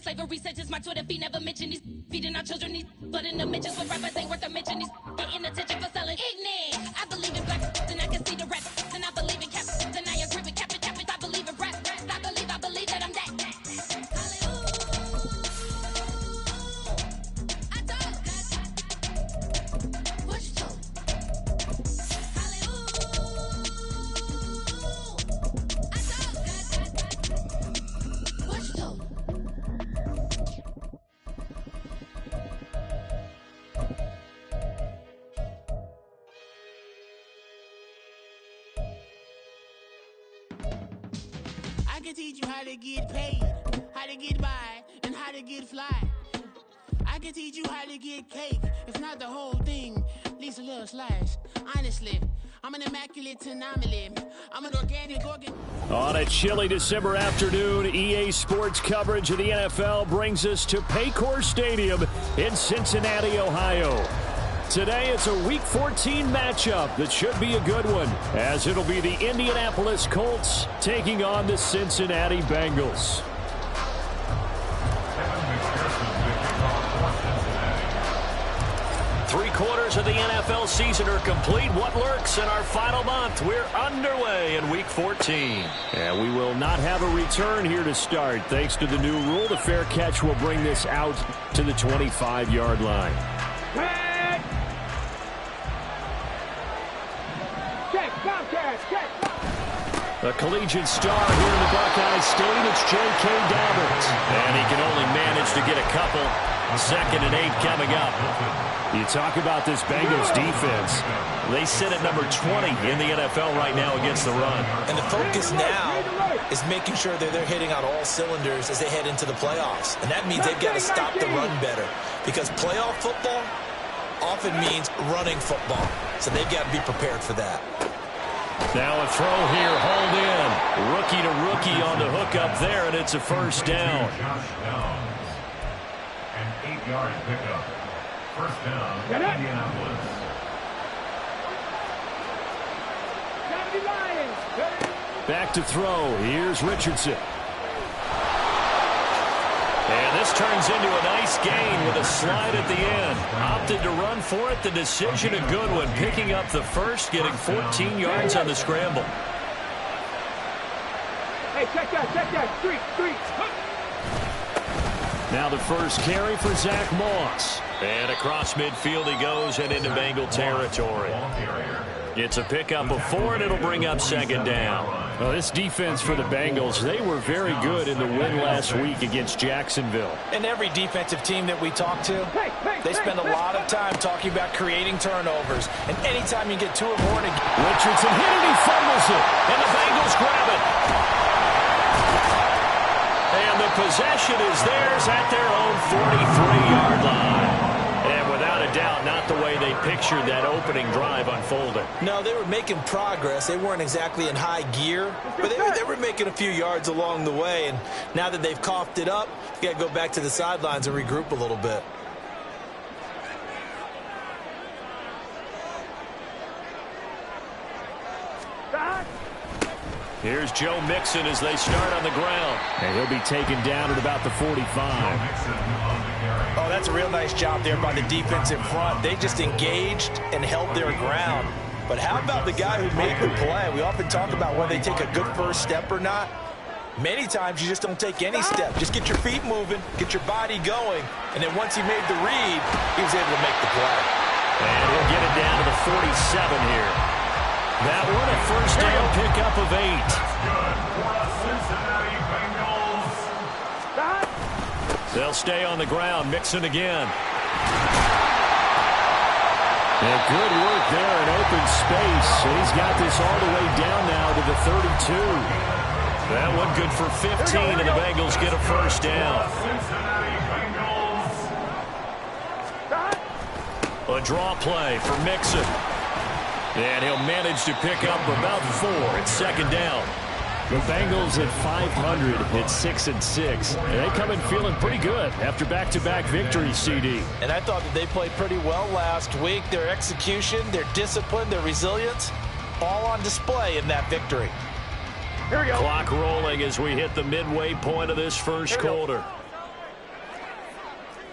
Slavery sentences, my Twitter feed never mention these feeding our children these but in the mentions with rappers ain't worth a mention these getting attention for selling ignorant. I believe in black and I can see the rap and I believe in cap and I agree with cap I believe in rap I believe that I'm that. I can teach you how to get paid, how to get by, and how to get fly. I can teach you how to get cake, if not the whole thing, at least a little slice. Honestly, I'm an immaculate anomaly. I'm an organic organ. On a chilly December afternoon, EA Sports coverage of the NFL brings us to Paycor Stadium in Cincinnati, Ohio. Today, it's a Week 14 matchup that should be a good one, as it'll be the Indianapolis Colts taking on the Cincinnati Bengals. Three-quarters of the NFL season are complete. What lurks in our final month? We're underway in Week 14. And we will not have a return here to start. Thanks to the new rule, the fair catch will bring this out to the 25-yard line. A collegiate star here in the Buckeye State, it's J.K. Dobbins. And he can only manage to get a couple. 2nd and 8 coming up. You talk about this Bengals defense. They sit at number 20 in the NFL right now against the run. And the focus now is making sure that they're hitting on all cylinders as they head into the playoffs. And that means they've got to stop the run better. Because playoff football often means running football. So they've got to be prepared for that. Now a throw here, hold in. Rookie to rookie on the hook up there, and it's a first down. An 8-yard pickup. First down, Indianapolis. Back to throw. Here's Richardson. And this turns into a nice gain with a slide at the end. Opted to run for it. The decision a good one. Picking up the first, getting 14 yards on the scramble. Hey, check that. Street. Now the first carry for Zach Moss. And across midfield he goes and into Bengal territory. It's a pickup of 4, and it'll bring up 2nd down. Well, this defense for the Bengals, they were very good in the win last week against Jacksonville. And every defensive team that we talk to, they spend a lot of time talking about creating turnovers. And anytime you get 2 or more to Richardson hit it, he fumbles it, and the Bengals grab it. And the possession is theirs at their own 43-yard line. And without a doubt, not the way they pictured that opening drive unfolding. No, they were making progress. They weren't exactly in high gear, but they were making a few yards along the way. And now that they've coughed it up, you got to go back to the sidelines and regroup a little bit. Here's Joe Mixon as they start on the ground. And he'll be taken down at about the 45. Oh, that's a real nice job there by the defensive front. They just engaged and held their ground. But how about the guy who made the play? We often talk about whether they take a good first step or not. Many times you just don't take any step. Just get your feet moving, get your body going, and then once he made the read, he was able to make the play. And he'll get it down to the 47 here. That one a first down pickup of 8. They'll stay on the ground, Mixon again. And good work there in open space. And he's got this all the way down now to the 32. That one good for 15, and the Bengals get a first down. A draw play for Mixon. And he'll manage to pick up about 4 at second down. The Bengals at 500 at 6-6. And they come in feeling pretty good after back-to-back victories, CD. And I thought that they played pretty well last week. Their execution, their discipline, their resilience, all on display in that victory. Here we go. Clock rolling as we hit the midway point of this first quarter.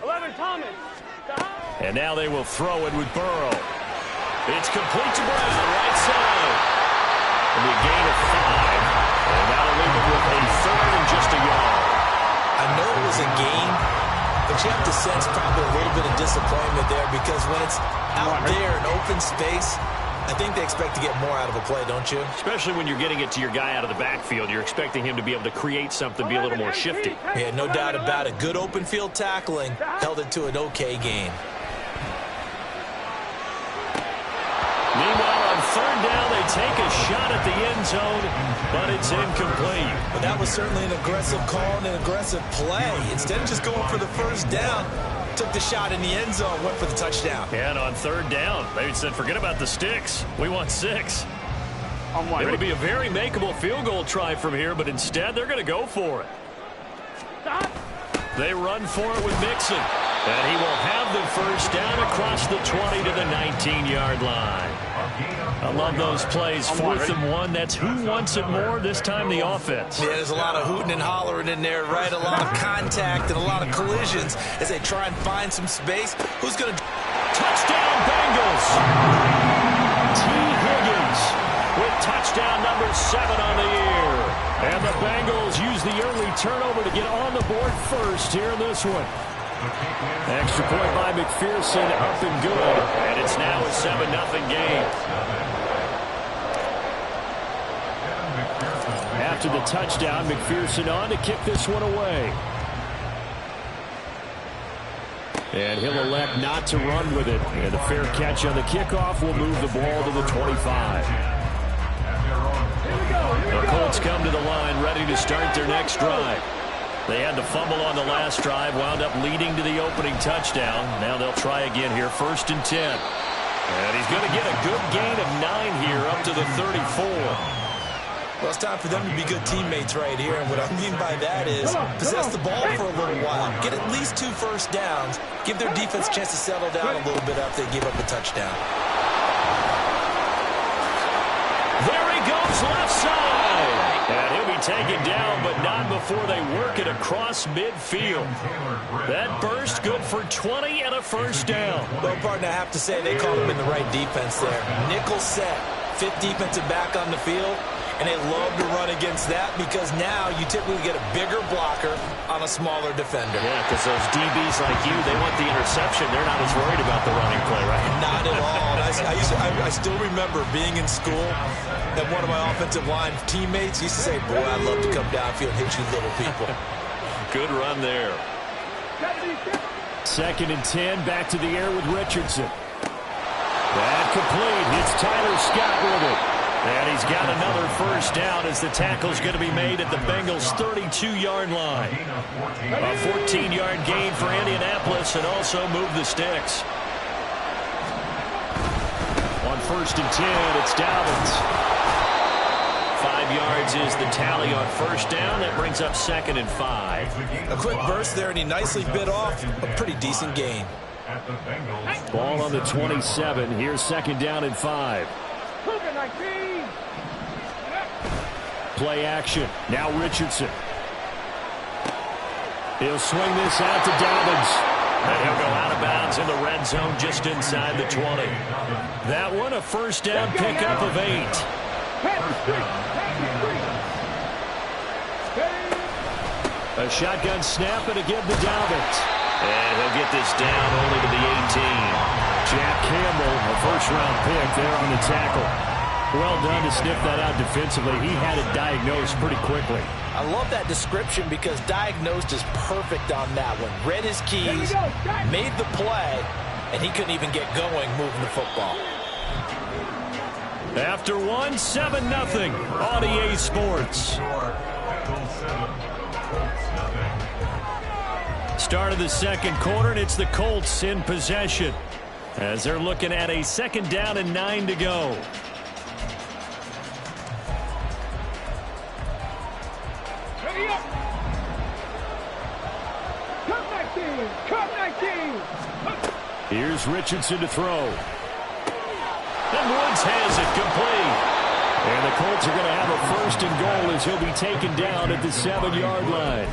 11, Thomas. And now they will throw it with Burrow. It's complete to Brown, right side. And a gain of 5. And that'll leave it with a third and just a yard. I know it was a gain, but you have to sense probably a little bit of disappointment there because when it's out there in open space, I think they expect to get more out of a play, don't you? Especially when you're getting it to your guy out of the backfield. You're expecting him to be able to create something, be a little more shifty. Yeah, no doubt about it. Good open field tackling held it to an okay gain. Meanwhile, on third down, they take a shot at the end zone, but it's incomplete. But that was certainly an aggressive call and an aggressive play. Instead of just going for the first down, took the shot in the end zone, went for the touchdown. And on third down, they said, forget about the sticks. We want 6. It would be a very makeable field goal try from here, but instead they're going to go for it. They run for it with Mixon. And he will have the first down across the 20 to the 19-yard line. I love those plays. 4th and 1. That's who wants it more, this time the offense. Yeah, there's a lot of hooting and hollering in there, right? A lot of contact and a lot of collisions as they try and find some space. Who's going to... Touchdown, Bengals! T. Higgins with touchdown number 7 on the year. And the Bengals use the early turnover to get on the board first here in this one. Extra point by McPherson, up and good. And it's now a 7-0 game. After the touchdown, McPherson on to kick this one away. And he'll elect not to run with it. And a fair catch on the kickoff will move the ball to the 25. The Colts come to the line ready to start their next drive. They had to fumble on the last drive, wound up leading to the opening touchdown. Now they'll try again here, 1st and 10. And he's going to get a good gain of 9 here up to the 34. Well, it's time for them to be good teammates right here. And what I mean by that is possess the ball for a little while. Get at least 2 first downs. Give their defense a chance to settle down a little bit after they give up a touchdown. There he goes, left side. And he'll be taken down, but not before they work it across midfield. That burst good for 20 and a first down. Well, partner, I have to say they called him in the right defense there. Nickel set, 5th defensive back on the field. And they love to run against that because now you typically get a bigger blocker on a smaller defender. Yeah, because those DBs like you, they want the interception. They're not as worried about the running play, right? Not at all. I still remember being in school and one of my offensive line teammates used to say, boy, I'd love to come downfield and hit you little people. Good run there. 2nd and 10, back to the air with Richardson. That complete. It's Tyler Scott with it. And he's got another first down as the tackle's going to be made at the Bengals' 32-yard line. A 14-yard gain for Indianapolis and also move the sticks. On 1st and 10, it's Dobbins. 5 yards is the tally on first down. That brings up 2nd and 5. A quick burst there, and he nicely bit off a pretty decent gain. Ball on the 27. Here's 2nd down and 5. Play action. Now Richardson. He'll swing this out to Dobbins. And he'll go out of bounds in the red zone just inside the 20. That one a first down pickup of 8. A shotgun snap and again to Dobbins. And he'll get this down only to the 18. Jack Campbell, a first-round pick there on the tackle. Well done to sniff that out defensively. He had it diagnosed pretty quickly. I love that description because diagnosed is perfect on that one. Read his keys, made the play, and he couldn't even get going moving the football. After 7-0 on EA Sports. Start of the second quarter, and it's the Colts in possession as they're looking at a 2nd down and 9 to go. Here's Richardson to throw. And Woods has it complete. And the Colts are going to have a 1st and goal as he'll be taken down at the 7-yard line.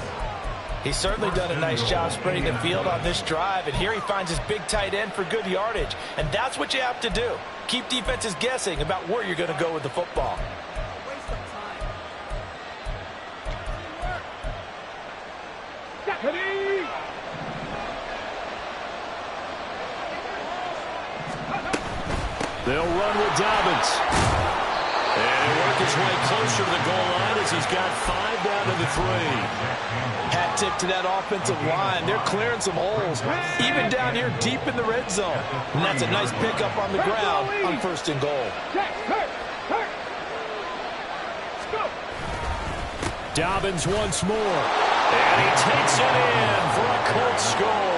He's certainly done a nice job spreading the field on this drive, and here he finds his big tight end for good yardage. And that's what you have to do. Keep defenses guessing about where you're going to go with the football. They'll run with Dobbins. And he'll work his way closer to the goal line as he's got 5 down to the 3. Hat tip to that offensive line. They're clearing some holes, even down here deep in the red zone. And that's a nice pickup on the ground on 1st and goal. Dobbins once more. And he takes it in for a Colts score.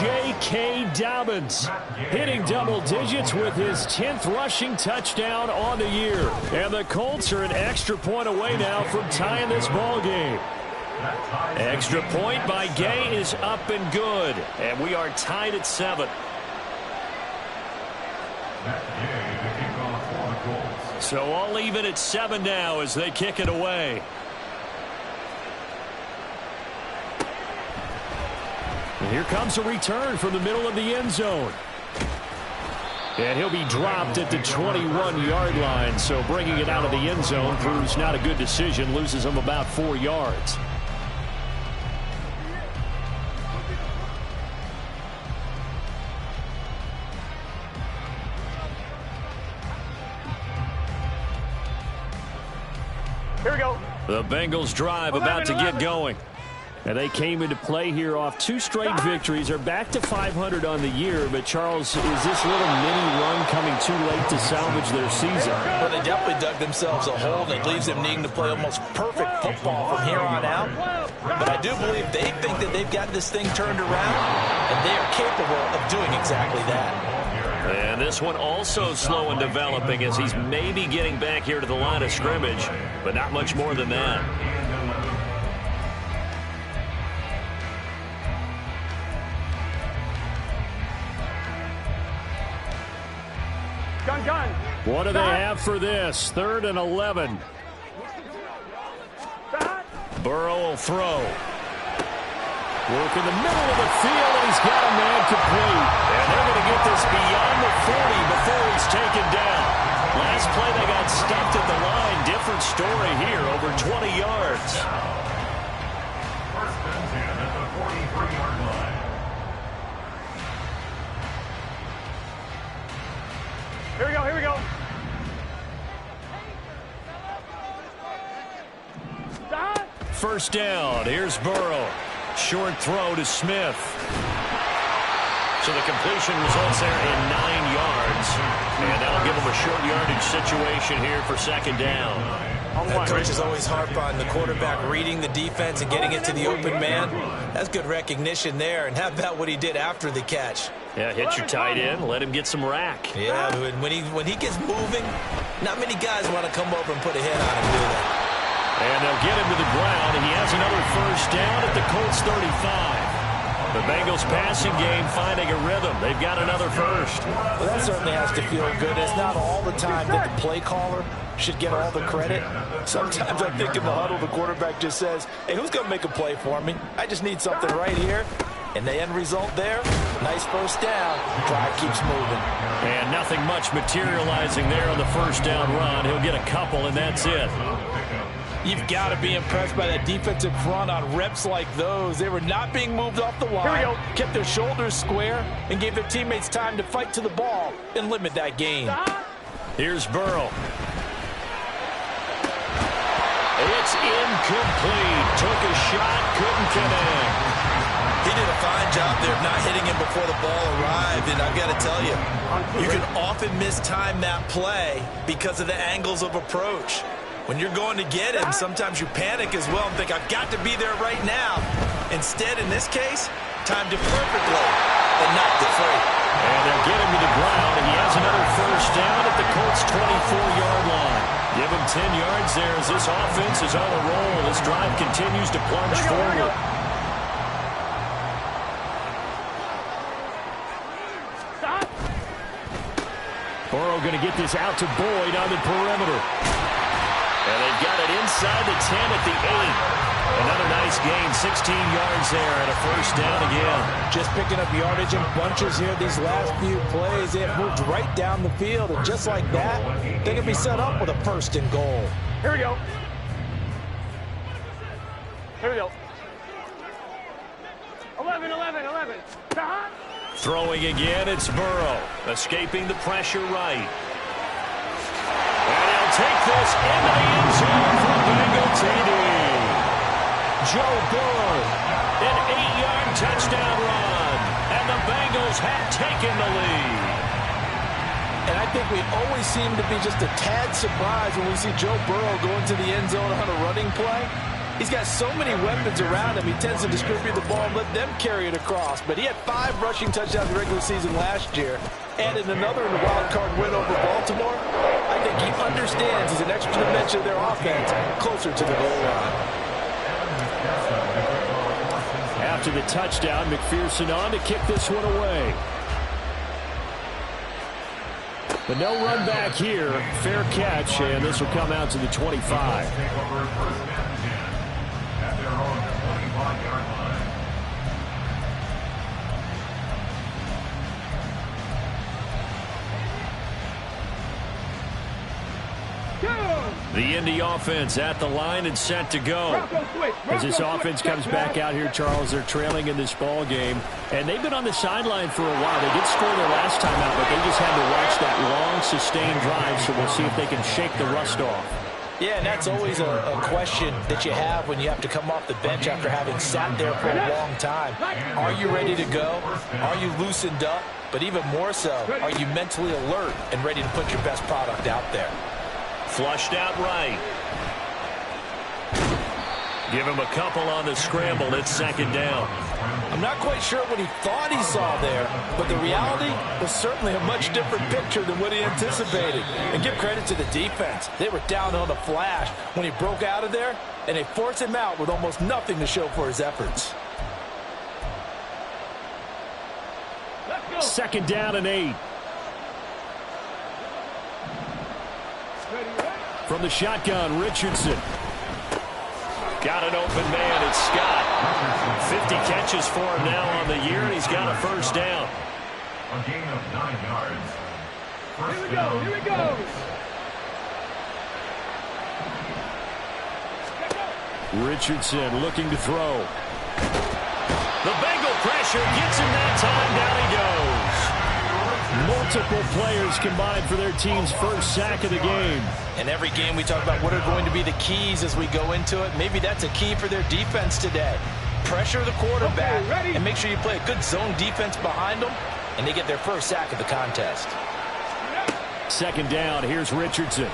J.K. Dobbins hitting double digits with his 10th rushing touchdown on the year. And the Colts are an extra point away now from tying this ball game. Extra point by Gay is up and good. And we are tied at 7. So all even at 7 now as they kick it away. And here comes a return from the middle of the end zone. And he'll be dropped at the 21-yard line. So bringing it out of the end zone proves not a good decision. Loses him about 4 yards. Here we go. The Bengals drive about to get going. And they came into play here off 2 straight victories. They're back to 500 on the year. But, Charles, is this little mini run coming too late to salvage their season? Well, they definitely dug themselves a hole that leaves them needing to play almost perfect football from here on out. But I do believe they think that they've got this thing turned around, and they are capable of doing exactly that. And this one also slow in developing as he's maybe getting back here to the line of scrimmage, but not much more than that. Gun. What do they have for this? 3rd and 11. Burrow will throw. Work in the middle of the field, and he's got a man complete. And they're going to get this beyond the 40 before he's taken down. Last play, they got stuffed at the line. Different story here, over 20 yards. 1st and 10 at the 43-yard line. Here we go. First down. Here's Burrow. Short throw to Smith. So the completion results there in 9 yards. And that'll give them a short yardage situation here for 2nd down. That coach is always harp on the quarterback reading the defense and getting it to the open man. That's good recognition there. And how about what he did after the catch? Yeah, hit your tight end, let him get some rack. Yeah, when he gets moving, not many guys want to come over and put a hit on him, do they? And they'll get him to the ground, and he has another first down at the Colts 35. The Bengals passing game finding a rhythm. They've got another first. Well, that certainly has to feel good. It's not all the time that the play caller should get all the credit. Sometimes I think in the huddle, the quarterback just says, hey, who's going to make a play for me? I just need something right here. And the end result there, nice first down. Drive keeps moving. And nothing much materializing there on the first down run. He'll get a couple, and that's it. You've got to be impressed by that defensive front on reps like those. They were not being moved off the line, kept their shoulders square, and gave their teammates time to fight to the ball and limit that gain. Here's Burrow. It's incomplete. Took a shot, couldn't connect. He did a fine job there of not hitting him before the ball arrived, and I've got to tell you, you can often mistime that play because of the angles of approach. When you're going to get him, sometimes you panic as well and think, I've got to be there right now. Instead, in this case, timed it perfectly and knocked it free. And they'll get him to the ground, and he has another first down at the Colts' 24-yard line. Give him 10 yards there as this offense is on a roll. This drive continues to plunge forward. Burrow going to get this out to Boyd on the perimeter. And they've got it inside the 10 at the 8. Another nice gain, 16 yards there and a first down again. Just picking up yardage in bunches here these last few plays. They have moved right down the field, and just like that, they can be set up with a first and goal. Here we go. Here we go. 11. Throwing again, it's Burrow. Escaping the pressure right. And he'll take this into the end zone for Bengal TD. Joe Burrow, an 8-yard touchdown run. And the Bengals have taken the lead. And I think we always seem to be just a tad surprised when we see Joe Burrow go into the end zone on a running play. He's got so many weapons around him, he tends to distribute the ball and let them carry it across. But he had 5 rushing touchdowns in the regular season last year, added another in the wild card win over Baltimore. I think he understands he's an extra dimension of their offense closer to the goal line. After the touchdown, McPherson on to kick this one away. But no run back here. Fair catch, and this will come out to the 25. The Indy offense at the line and set to go. As this offense comes back out here, Charles, they're trailing in this ball game. And they've been on the sideline for a while. They did score their last time out, but they just had to watch that long, sustained drive. So we'll see if they can shake the rust off. Yeah, and that's always a question that you have when you have to come off the bench after having sat there for a long time. Are you ready to go? Are you loosened up? But even more so, are you mentally alert and ready to put your best product out there? Flushed out right. Give him a couple on the scramble. It's second down. I'm not quite sure what he thought he saw there, but the reality was certainly a much different picture than what he anticipated. And give credit to the defense. They were down on a flash when he broke out of there, and they forced him out with almost nothing to show for his efforts. Second down and 8. From the shotgun, Richardson. Got an open man, it's Scott. 50 catches for him now on the year, and he's got a first down. A gain of 9 yards. Here we go. Richardson looking to throw. The Bengal pressure gets him that time. Down he goes. Multiple players combined for their team's first sack of the game. And every game we talk about what are going to be the keys as we go into it. Maybe that's a key for their defense today. Pressure the quarterback and make sure you play a good zone defense behind them, and they get their first sack of the contest. Second down, here's Richardson.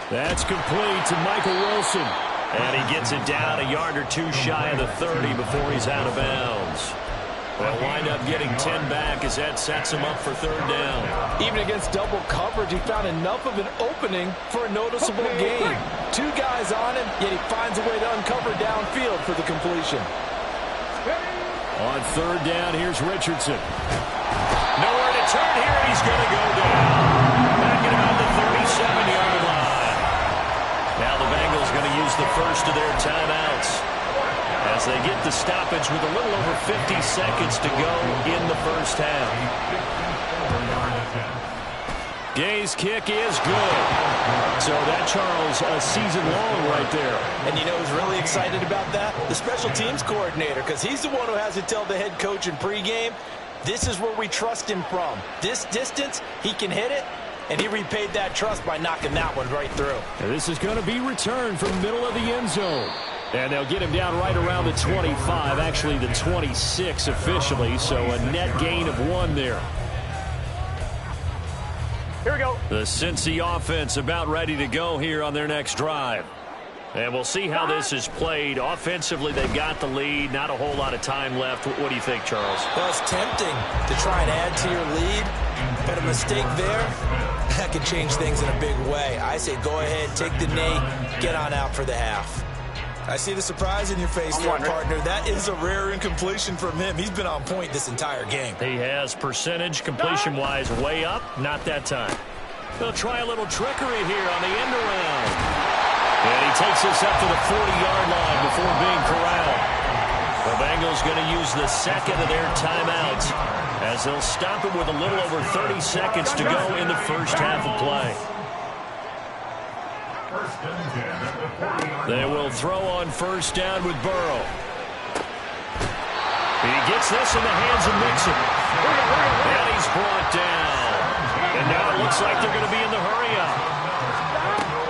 That's complete to Michael Wilson. And he gets it down a yard or two shy of the 30 before he's out of bounds. They'll wind up getting 10 back as that sets him up for third down. Even against double coverage, he found enough of an opening for a noticeable gain. 2 guys on him, yet he finds a way to uncover downfield for the completion. On third down, here's Richardson. Nowhere to turn here, he's going to go down. Back at about the 37-yard line. Now the Bengals going to use the first of their timeouts as they get the advantage with a little over 50 seconds to go in the first half. Gay's kick is good. So that, Charles, a season long right there. And you know who's really excited about that? The special teams coordinator, because he's the one who has to tell the head coach in pregame, this is where we trust him from. This distance, he can hit it, and he repaid that trust by knocking that one right through. And this is going to be returned from middle of the end zone. And they'll get him down right around the 25, actually the 26 officially, so a net gain of 1 there. Here we go. The Cincy offense about ready to go here on their next drive. And we'll see how this is played. Offensively, they've got the lead. Not a whole lot of time left. What do you think, Charles? Well, it's tempting to try and add to your lead, but a mistake there, that could change things in a big way. I say go ahead, take the knee, get on out for the half. I see the surprise in your face there, partner. That is a rare incompletion from him. He's been on point this entire game. He has percentage completion-wise way up. Not that time. They'll try a little trickery here on the end around. And he takes this up to the 40-yard line before being corralled. The Bengals going to use the second of their timeouts as they'll stop it with a little over 30 seconds to go in the first half of play. They will throw on first down with Burrow. He gets this in the hands of Mixon. And he's brought down. And now it looks like they're going to be in the hurry-up.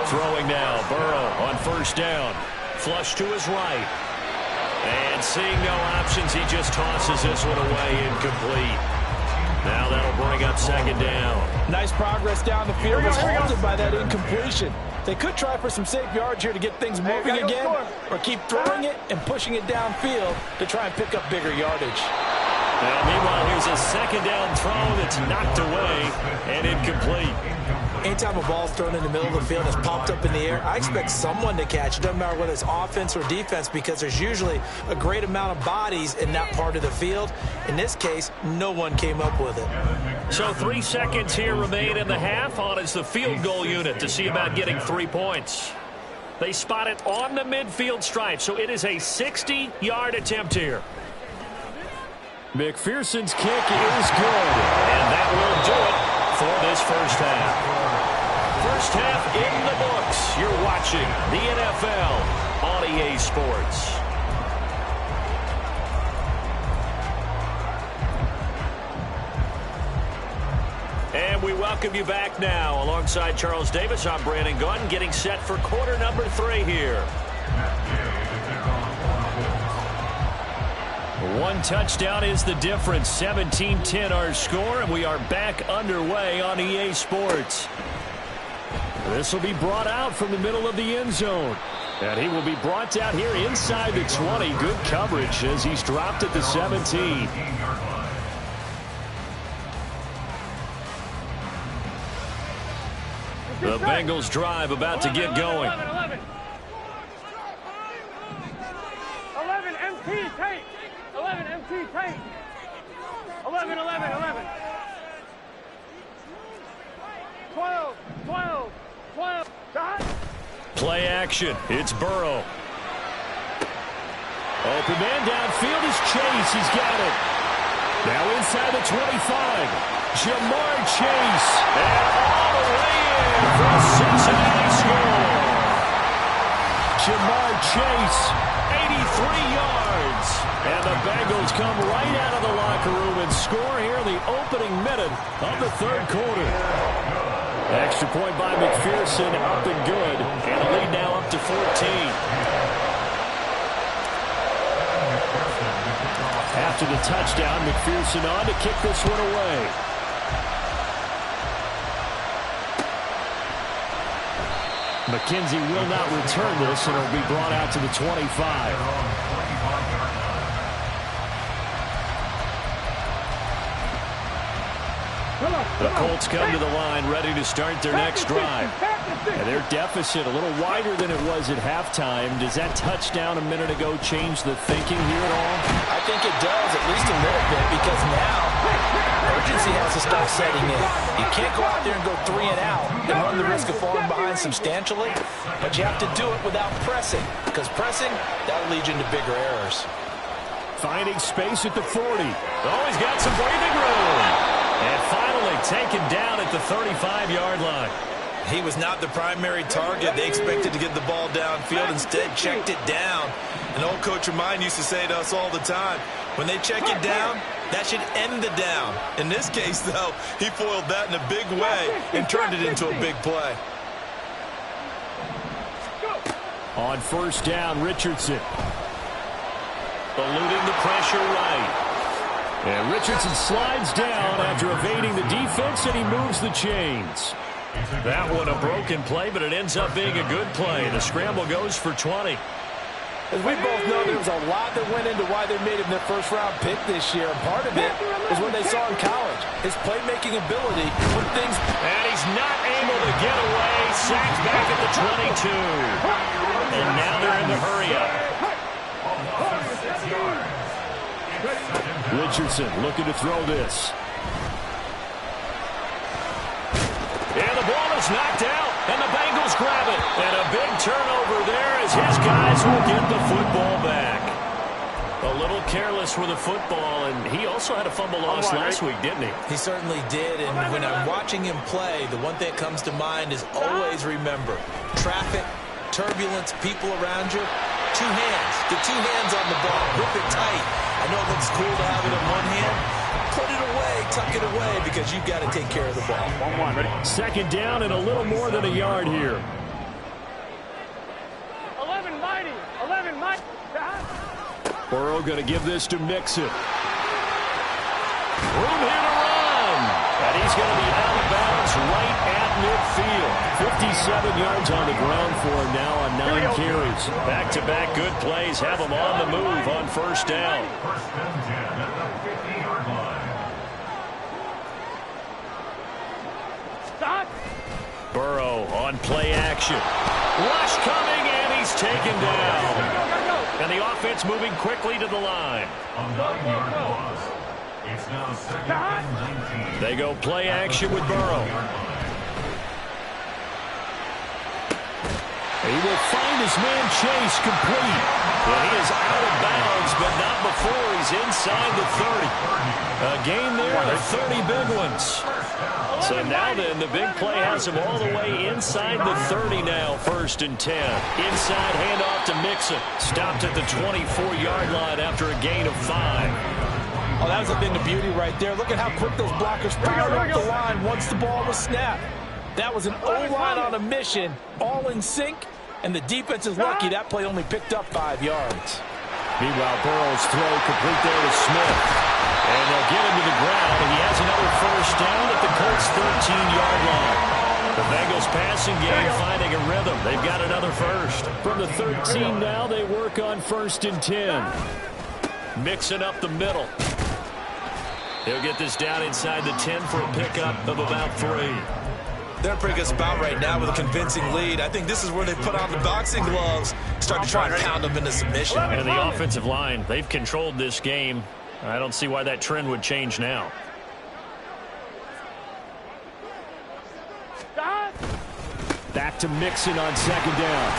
Throwing now, Burrow on first down. Flush to his right. And seeing no options, he just tosses this one away, incomplete. Now that'll bring up second down. Nice progress down the field. Was halted by that incompletion. They could try for some safe yards here to get things moving again, or keep throwing it and pushing it downfield to try and pick up bigger yardage. Now, meanwhile, here's a second down throw that's knocked away and incomplete. Anytime a ball's thrown in the middle of the field and it's popped up in the air, I expect someone to catch it. Doesn't matter whether it's offense or defense, because there's usually a great amount of bodies in that part of the field. In this case, no one came up with it. So 3 seconds here remain in the half. On is the field goal unit to see about getting 3 points. They spot it on the midfield stripe, so it is a 60-yard attempt here. McPherson's kick is good, and that will do it for this first half. First half in the books. You're watching the NFL on EA Sports. And we welcome you back now. Alongside Charles Davis, I'm Brandon Gunn, getting set for quarter number 3 here. 1 touchdown is the difference. 17-10 our score, and we are back underway on EA Sports. This will be brought out from the middle of the end zone. And he will be brought down here inside the 20. Good coverage as he's dropped at the 17. The Bengals drive about to get going. 11 MT tape. 11 MT tape. 11. 12. Play action. It's Burrow. Open man downfield is Chase. He's got it. Now inside the 25. Jamar Chase. And all the way in for a Cincinnati score. Jamar Chase, 83 yards. And the Bengals come right out of the locker room and score here in the opening minute of the third quarter. Extra point by McPherson, up and good. And the lead now up to 14. After the touchdown, McPherson on to kick this one away. McKenzie will not return this, and it'll be brought out to the 25. The Colts come to the line ready to start their next drive. And their deficit a little wider than it was at halftime. Does that touchdown a minute ago change the thinking here at all? I think it does, at least a little bit, because now urgency has to start setting in. You can't go out there and go 3 and out and run the risk of falling behind substantially, but you have to do it without pressing, because pressing, that'll lead you into bigger errors. Finding space at the 40. Oh, he's got some breathing room. And finally taken down at the 35-yard line. He was not the primary target. They expected to get the ball downfield. Instead, checked it down. An old coach of mine used to say to us all the time, when they check it down, that should end the down. In this case, though, he foiled that in a big way and turned it into a big play. On first down, Richardson. Eluding the pressure right. And Richardson slides down after evading the defense, and he moves the chains. That one a broken play, but it ends up being a good play. The scramble goes for 20. As we both know, there was a lot that went into why they made him their first-round pick this year. And part of it is what they saw in college, his playmaking ability when things... And he's not able to get away. Sacked back at the 22. And now they're in the hurry-up. Richardson looking to throw this. And the ball is knocked out, and the Bengals grab it. And a big turnover there as his guys will get the football back. A little careless with the football, and he also had a fumble loss last week, didn't he? He certainly did, and when I'm watching him play, the one thing that comes to mind is always remember, traffic, turbulence, people around you, two hands. Get two hands on the ball. Grip it tight. I know it looks cool to have it in one hand. Put it away, tuck it away, because you've got to take care of the ball. 1-1, ready? Second down and a little more than a yard here. 11 mighty. 11 mighty. Burrow going to give this to Mixon. Room here to run. And he's going to be out of bounds right at midfield. 57 yards on the ground for him now on 9 carries. Back-to-back good plays have him on the move on first down. First and 10 at the 50-yard line. Stop. Burrow on play action. Rush coming, and he's taken down. And the offense moving quickly to the line. A 9-yard loss. It's now second and 19. They go play action with Burrow. He will find his man Chase complete. And he is out of bounds, but not before he's inside the 30. A gain there of 30 big ones. So now then, the big play has him all the way inside the 30 now, first and 10. Inside handoff to Mixon. Stopped at the 24-yard line after a gain of 5. Oh, that was a thing of beauty right there. Look at how quick those blockers powered up the line once the ball was snapped. That was an O-line on a mission, all in sync, and the defense is lucky that play only picked up 5 yards. Meanwhile, Burrow's throw complete there to Smith. And they'll get him to the ground, and he has another first down at the Coltz 13-yard line. The Bengals passing game finding a rhythm. They've got another first. From the 13 now, they work on first and 10. Mixing up the middle. He'll get this down inside the 10 for a pickup of about 3. They're in a pretty good spot right now with a convincing lead. I think this is where they put on the boxing gloves, start to try and pound them into submission. And the offensive line, they've controlled this game. I don't see why that trend would change now. Back to Mixon on second down.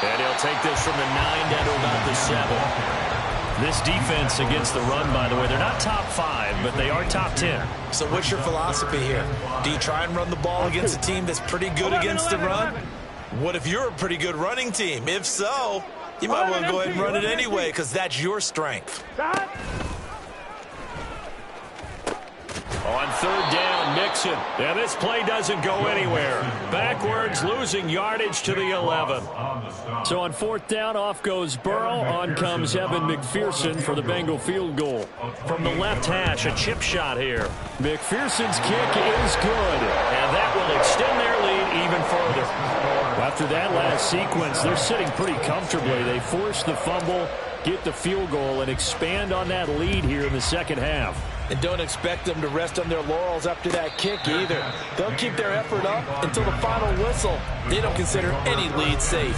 And he'll take this from the 9 down to about the 7. This defense against the run, by the way, they're not top 5, but they are top 10. So what's your philosophy here? Do you try and run the ball against a team that's pretty good against the run? What if you're a pretty good running team? If so, you might want to go ahead and run it anyway because that's your strength. On third down, Mixon. And this play doesn't go anywhere. Backwards, losing yardage to the 11. So on fourth down, off goes Burrow. On comes Evan McPherson for the Bengal field goal. From the left hash, a chip shot here. McPherson's kick is good. And that will extend their lead even further. After that last sequence, they're sitting pretty comfortably. They force the fumble, get the field goal, and expand on that lead here in the second half. And don't expect them to rest on their laurels after that kick either. They'll keep their effort up until the final whistle. They don't consider any lead safe.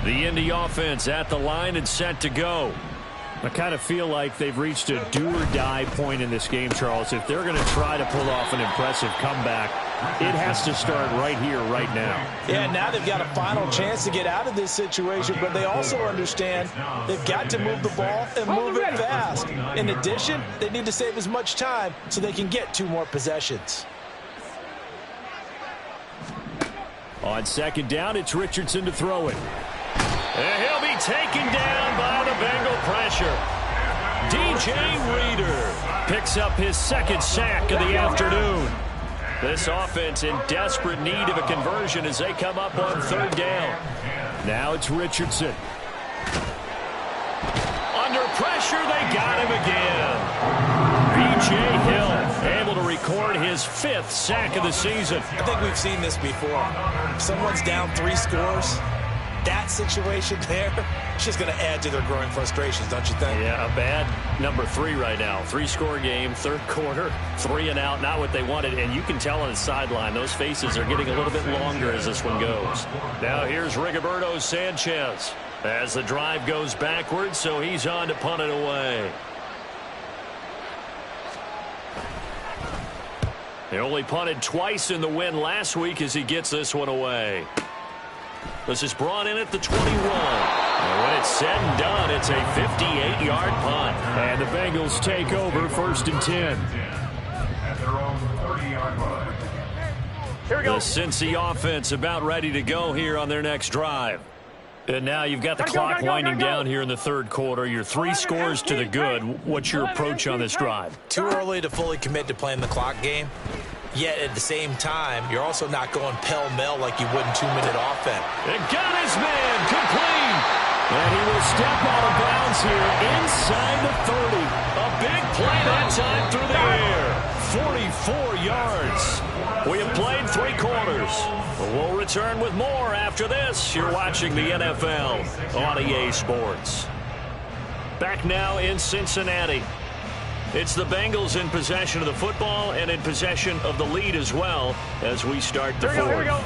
The Indy offense at the line and set to go. I kind of feel like they've reached a do-or-die point in this game, Charles. If they're going to try to pull off an impressive comeback, it has to start right here, right now. Yeah, now they've got a final chance to get out of this situation, but they also understand they've got to move the ball and move it fast. In addition, they need to save as much time so they can get 2 more possessions. On second down, it's Richardson to throw it. And he'll be taken down by the Bengal pressure. DJ Reader picks up his second sack of the afternoon. This offense in desperate need of a conversion as they come up on third down. Now it's Richardson. Under pressure, they got him again. B.J. Hill able to record his 5th sack of the season. I think we've seen this before. If someone's down 3 scores, that situation there, it's just going to add to their growing frustrations, don't you think? Yeah, a bad number 3 right now. 3-score game, third quarter, 3 and out, not what they wanted. And you can tell on the sideline, those faces are getting a little bit longer as this one goes. Now here's Rigoberto Sanchez as the drive goes backwards, so he's on to punt it away. He only punted twice in the win last week as he gets this one away. This is brought in at the 21. And when it's said and done, it's a 58-yard punt. And the Bengals take over 1st and 10. At their own 30-yard line. Here we go. The Cincy offense about ready to go here on their next drive. And now you've got the clock winding down here in the third quarter. You're 3 scores to the good. What's your approach on this drive? Too early to fully commit to playing the clock game. Yet at the same time, you're also not going pell-mell like you would in 2-minute offense. And got his man complete. And he will step out of bounds here inside the 30. A big play that time through the air. 44 yards. We have played 3 quarters. We'll return with more after this. You're watching the NFL on EA Sports. Back now in Cincinnati. It's the Bengals in possession of the football and in possession of the lead as well as we start the fourth. Here we go.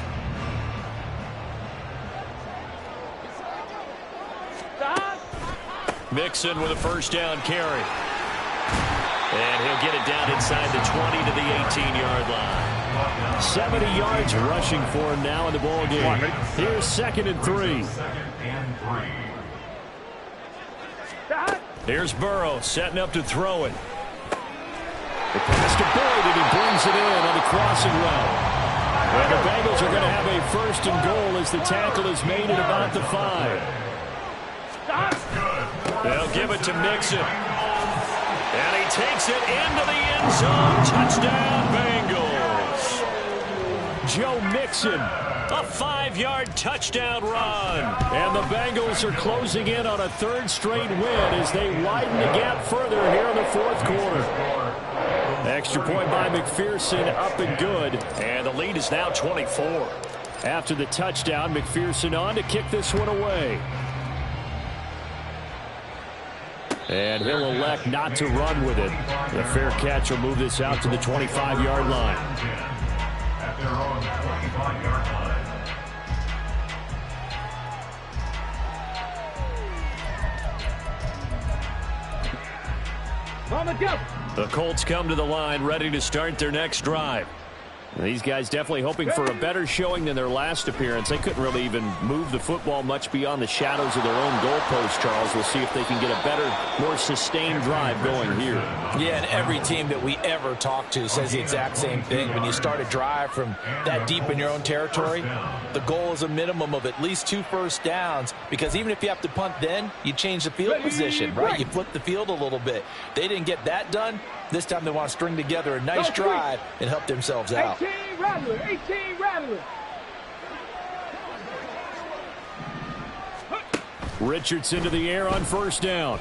Mixon with a first down carry. And he'll get it down inside the 20 to the 18-yard line. 70 yards rushing for him now in the ball game. Here's 2nd and 3. Here's Burrow setting up to throw it. The pass to Boyd, and he brings it in on the crossing route. And the Bengals are going to have a 1st and goal as the tackle is made at about the 5. They'll give it to Mixon. And he takes it into the end zone. Touchdown, Bengals. Joe Mixon, a 5-yard touchdown run. And the Bengals are closing in on a 3rd straight win as they widen the gap further here in the 4th quarter. Extra point by McPherson, up and good. And the lead is now 24. After the touchdown, McPherson on to kick this one away. And he'll elect not to run with it. The fair catch will move this out to the 25-yard line. At their own 25-yard line. On the go. The Colts come to the line ready to start their next drive. These guys definitely hoping for a better showing than their last appearance. They couldn't really even move the football much beyond the shadows of their own goalpost, Charles. We'll see if they can get a better, more sustained drive going here. Yeah, and every team that we ever talk to says the exact same thing. When you start a drive from that deep in your own territory, the goal is a minimum of at least 2 first downs, because even if you have to punt then, you change the field position, right? You flip the field a little bit. They didn't get that done. This time they want to string together a nice drive and help themselves out. 18 Rattler, 18 Rattler. Richardson to the air on 1st down.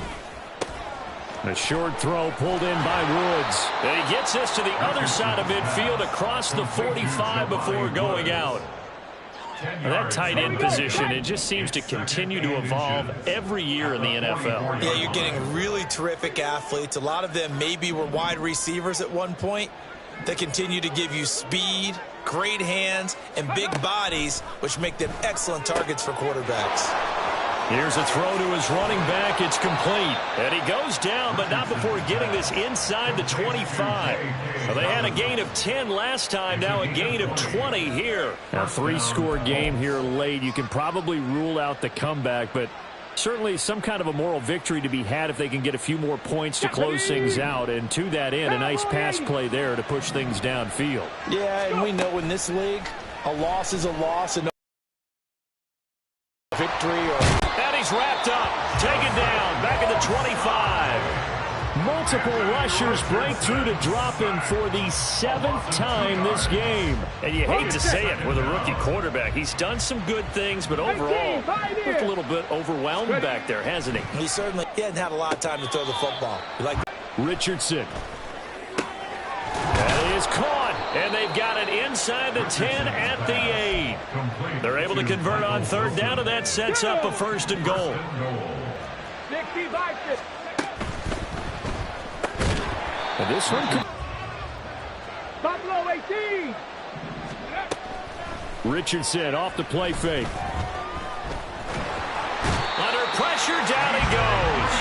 A short throw pulled in by Woods. And he gets this to the other side of midfield across the 45 before going out. That tight end position, it just seems to continue to evolve every year in the NFL. Yeah, you're getting really terrific athletes. A lot of them maybe were wide receivers at one point. They continue to give you speed, great hands, and big bodies, which make them excellent targets for quarterbacks. Here's a throw to his running back. It's complete. And he goes down, but not before getting this inside the 25. Well, they had a gain of 10 last time, now a gain of 20 here. A three-score game here late. You can probably rule out the comeback, but certainly some kind of a moral victory to be had if they can get a few more points to close things out. And to that end, a nice pass play there to push things downfield. Yeah, and we know in this league, a loss is a loss and no victory. And he's wrapped up, taken down, back at the 25. Multiple rushers break through to drop him for the 7th time this game. And you hate to say it with a rookie quarterback. He's done some good things, but overall, looked a little bit overwhelmed back there, hasn't he? He certainly hasn't had a lot of time to throw the football. Richardson. That is caught, and they've got it inside the 10 at the 8. They're able to convert on 3rd down, and that sets up a 1st and goal. And this one could... Richardson off the play fake. Under pressure, down he goes.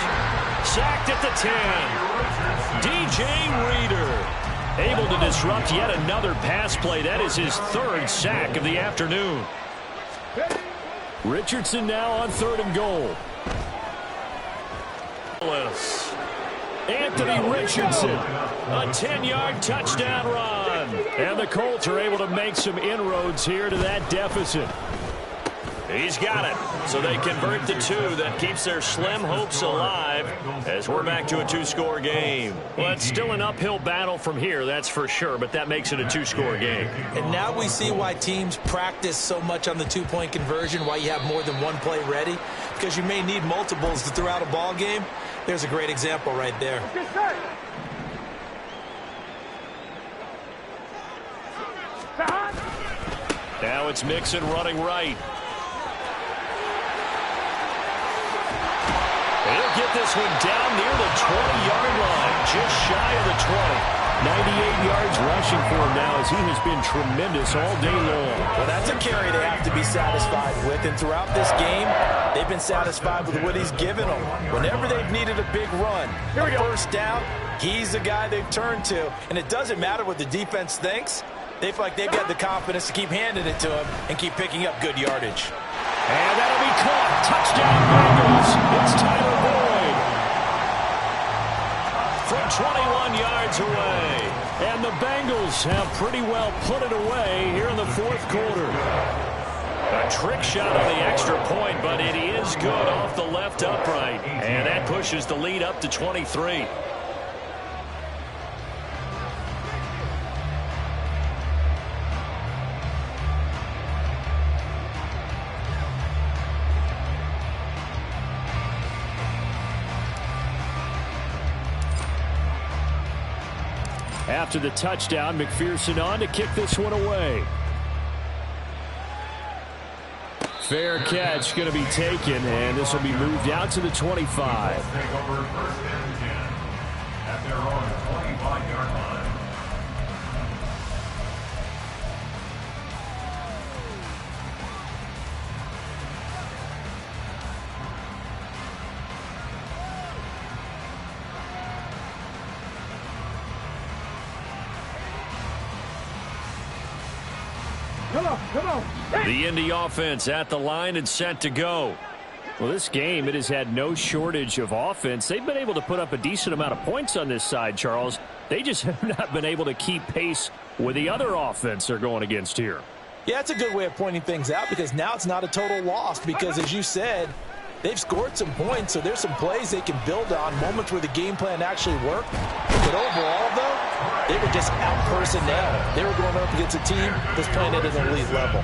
Sacked at the 10. DJ Reader able to disrupt yet another pass play. That is his 3rd sack of the afternoon. Richardson now on 3rd and goal. Anthony Richardson, a 10-yard touchdown run. And the Colts are able to make some inroads here to that deficit. He's got it. So they convert the 2. That keeps their slim hopes alive as we're back to a 2-score game. Well, it's still an uphill battle from here, that's for sure, but that makes it a 2-score game. And now we see why teams practice so much on the 2-point conversion, why you have more than one play ready, because you may need multiples to throw out a ball game. There's a great example right there. Now it's Mixon running right. He'll get this one down near the 20-yard line, just shy of the 20. 98 yards rushing for him now as he has been tremendous all day long. Well, that's a carry they have to be satisfied with, and throughout this game, they've been satisfied with what he's given them. Whenever they've needed a big run, a 1st down, he's the guy they've turned to, and it doesn't matter what the defense thinks. They feel like they've got the confidence to keep handing it to him and keep picking up good yardage. And that'll be caught. Touchdown Bengals. It's Tyler Boyd from 21 yards away. And the Bengals have pretty well put it away here in the 4th quarter. A trick shot on the extra point, but it is good off the left upright. And that pushes the lead up to 23. After the touchdown, McPherson on to kick this one away. Fair catch going to be taken, and this will be moved out to the 25. Take over 1st and 10 at their own 25-yard line. The Indy offense at the line and set to go. Well, this game, it has had no shortage of offense. They've been able to put up a decent amount of points on this side, Charles. They just have not been able to keep pace with the other offense they're going against here. Yeah, that's a good way of pointing things out, because now it's not a total loss, because as you said, they've scored some points, so there's some plays they can build on, moments where the game plan actually worked. But overall, though, they were just out-personnel. They were going up against a team that's playing at an elite level.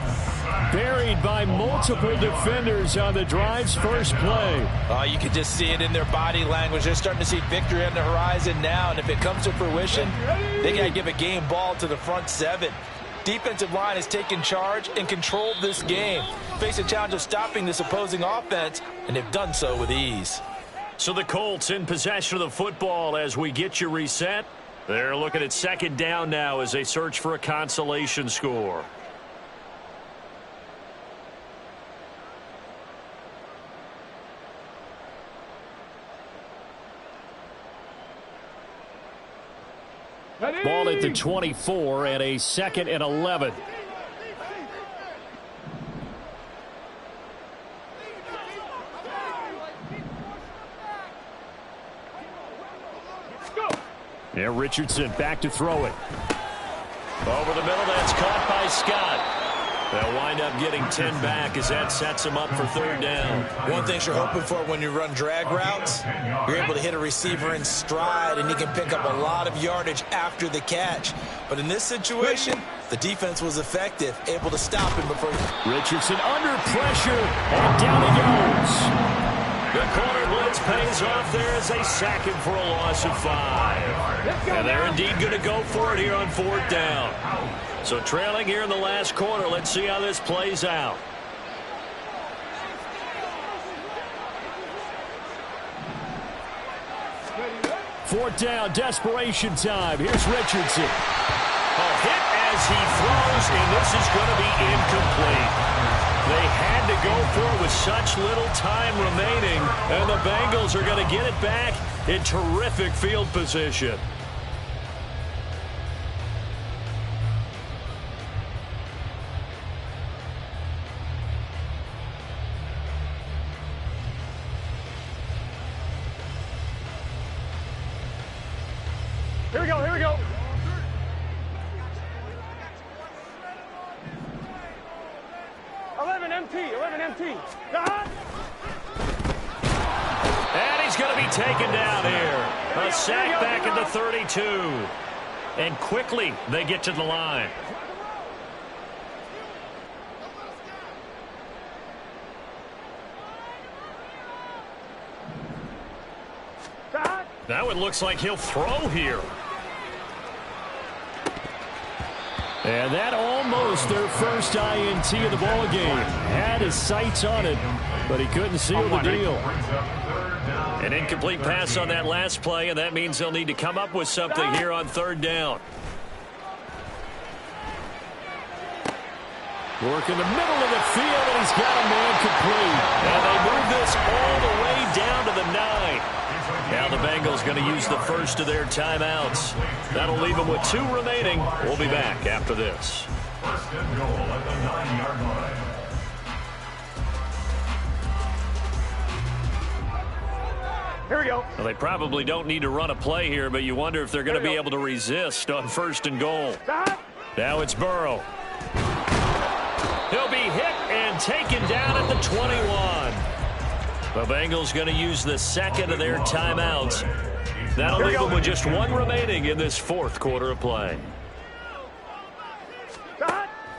Buried by multiple defenders on the drive's first play. You can just see it in their body language. They're starting to see victory on the horizon now, and if it comes to fruition, they got to give a game ball to the front 7. Defensive line has taken charge and controlled this game. Face a challenge of stopping this opposing offense, and they've done so with ease. So the Colts in possession of the football as we get you reset. They're looking at 2nd down now as they search for a consolation score. Ball at the 24 and a 2nd and 11. Yeah, Richardson back to throw it. Over the middle, that's caught by Scott. They'll wind up getting 10 back as that sets him up for 3rd down. One thing you're hoping for when you run drag routes, you're able to hit a receiver in stride, and he can pick up a lot of yardage after the catch. But in this situation, the defense was effective, able to stop him before Richardson under pressure, and down he goes. The corner blitz pays off there as they sack him for a loss of 5. And they're indeed going to go for it here on 4th down. So trailing here in the last quarter. Let's see how this plays out. Fourth down, desperation time. Here's Richardson. A hit as he throws, and this is going to be incomplete. They had to go for it with such little time remaining, and the Bengals are going to get it back in terrific field position. Here we go, here we go. Eleven MT. And he's going to be taken down here. A sack back at the 32. And quickly they get to the line. Now it looks like he'll throw here. And that almost their first INT of the ball game. Had his sights on it, but he couldn't seal the deal. An incomplete pass on that last play, and that means they'll need to come up with something here on 3rd down. Work in the middle of the field, and he's got a man complete. And they move this all the way down to the 9. Now the Bengals going to use the first of their timeouts. That'll leave them with 2 remaining. We'll be back after this. 1st and goal at the 9-yard line. Here we go. Well, they probably don't need to run a play here, but you wonder if they're going to be able to resist on 1st and goal. Now it's Burrow. He'll be hit and taken down at the 21. The Bengals going to use the 2nd of their timeouts. That'll leave them with just 1 remaining in this 4th quarter of play.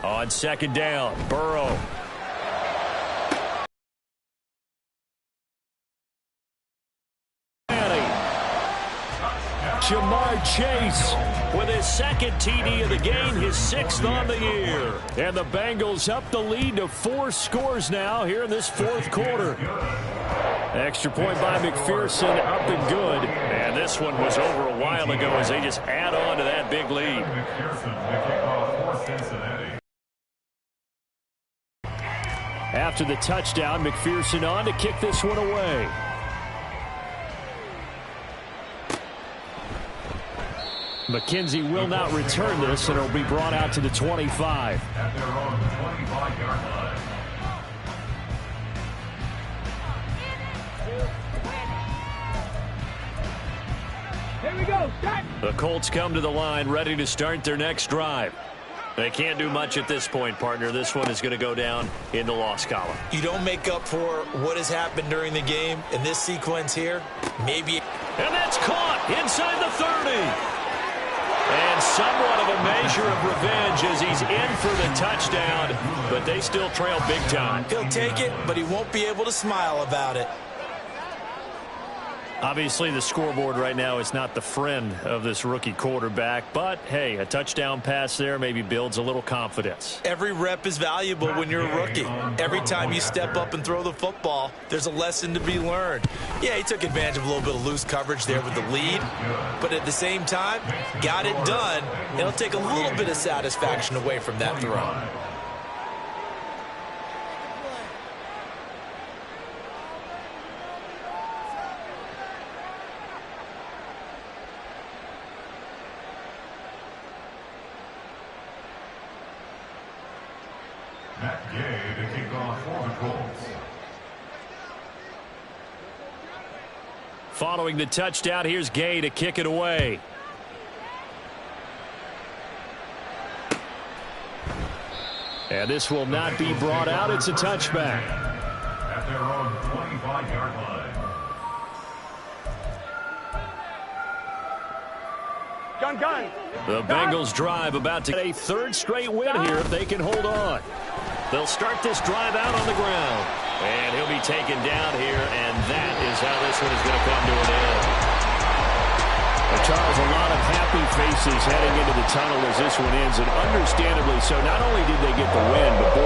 On 2nd down, Burrow. Jamar Chase with his 2nd TD of the game, his 6th on the year. And the Bengals up the lead to 4 scores now here in this 4th quarter. Extra point by McPherson, up and good. And this one was over a while ago as they just add on to that big lead. After the touchdown, McPherson on to kick this one away. McKenzie will not return this, and it'll be brought out to the 25. At their own 25-yard line. Here we go. Start. The Colts come to the line ready to start their next drive. They can't do much at this point, partner. This one is going to go down in the loss column. You don't make up for what has happened during the game in this sequence here. Maybe. And that's caught inside the 30. And somewhat of a measure of revenge as he's in for the touchdown, but they still trail big time. He'll take it, but he won't be able to smile about it. Obviously, the scoreboard right now is not the friend of this rookie quarterback, but, hey, a touchdown pass there maybe builds a little confidence. Every rep is valuable when you're a rookie. Every time you step up and throw the football, there's a lesson to be learned. Yeah, he took advantage of a little bit of loose coverage there with the lead, but at the same time, got it done. It'll take a little bit of satisfaction away from that throw. Matt Gay to kick off for the Colts. Following the touchdown, here's Gay to kick it away. And this will not be brought out. It's a touchback. At their own 25-yard line. Gun. The Bengals drive about to get a third straight win here if they can hold on. They'll start this drive out on the ground. And he'll be taken down here, and that is how this one is going to come to an end. Well, Charles, a lot of happy faces heading into the tunnel as this one ends, and understandably so. Not only did they get the win, but boy,